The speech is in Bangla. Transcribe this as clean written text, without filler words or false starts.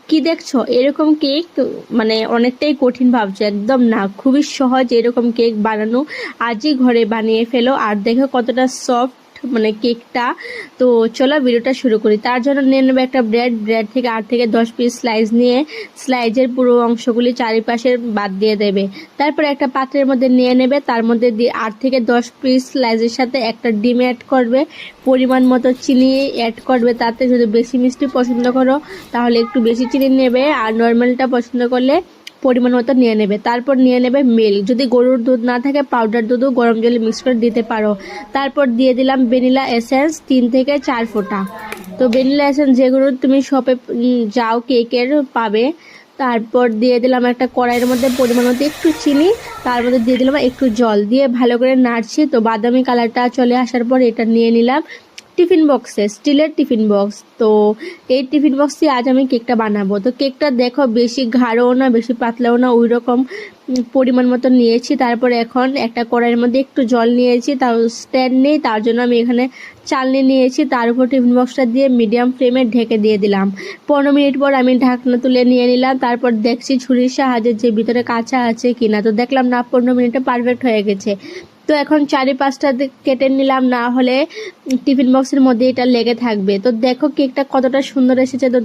কি দেখছো, এরকম কেক মানে অনেকটাই কঠিন ভাবছো? একদম না, খুবই সহজ এরকম কেক বানানো। আজই ঘরে বানিয়ে ফেলো, আর দেখো কতটা সফট মানে কেকটা। তো চলো ভিডিওটা শুরু করি। তার জন্য নিয়ে নেবে একটা ব্রেড থেকে 8 থেকে 10 পিস স্লাইস নিয়ে স্লাইজের পুরো অংশগুলি চারিপাশে বাদ দিয়ে দেবে। তারপর একটা পাত্রের মধ্যে নিয়ে নেবে, তার মধ্যে দিয়ে 8 থেকে 10 পিস স্লাইজের সাথে একটা ডিম অ্যাড করবে, পরিমাণ মতো চিনি অ্যাড করবে। তাতে যদি বেশি মিষ্টি পছন্দ করো তাহলে একটু বেশি চিনি নেবে, আর নর্মালটা পছন্দ করলে পরিমাণ মতো নিয়ে নেবে। তারপর নিয়ে নেবে মিল্ক, যদি গরুর দুধ না থাকে পাউডার দুধও গরম জলে মিক্স করে দিতে পারো। তারপর দিয়ে দিলাম ভ্যানিলা এসেন্স 3 থেকে 4 ফোঁটা। তো ভ্যানিলা এসেন্স যেগুলো তুমি শপে যাও কেকের পাবে। তারপর দিয়ে দিলাম একটা কড়াইয়ের মধ্যে পরিমাণ মতো একটু চিনি, তার মধ্যে দিয়ে দিলাম একটু জল, দিয়ে ভালো করে নাড়ছি। তো বাদামি কালারটা চলে আসার পর এটা নিয়ে নিলাম টিফিন বক্সে, স্টিলের টিফিন বক্স। তো এই টিফিন বক্সে আজ আমি কেকটা বানাবো। তো কেকটা দেখো বেশি গাঢ়ও না বেশি পাতলাও না, ওই রকম পরিমাণ মতো নিয়েছি। তারপর এখন একটা কড়াইয়ের মধ্যে একটু জল নিয়েছি, তার স্ট্যান্ড নেই তার জন্য আমি এখানে চালনি নিয়েছি। তার উপর টিফিন বক্সটা দিয়ে মিডিয়াম ফ্লেমে ঢেকে দিয়ে দিলাম। 15 মিনিট পর আমি ঢাকনা তুলে নিয়ে নিলাম। তারপর দেখছি ছুরির সাহায্যে যে ভিতরে কাঁচা আছে কিনা। তো দেখলাম না, 15 মিনিটে পারফেক্ট হয়ে গেছে। তো এখন 4-5টা কেটে নিলাম, না হলে টিফিন বক্সের মধ্যে এটা লেগে থাকবে। তো দেখো কেকটা কতটা সুন্দর এসেছে। তো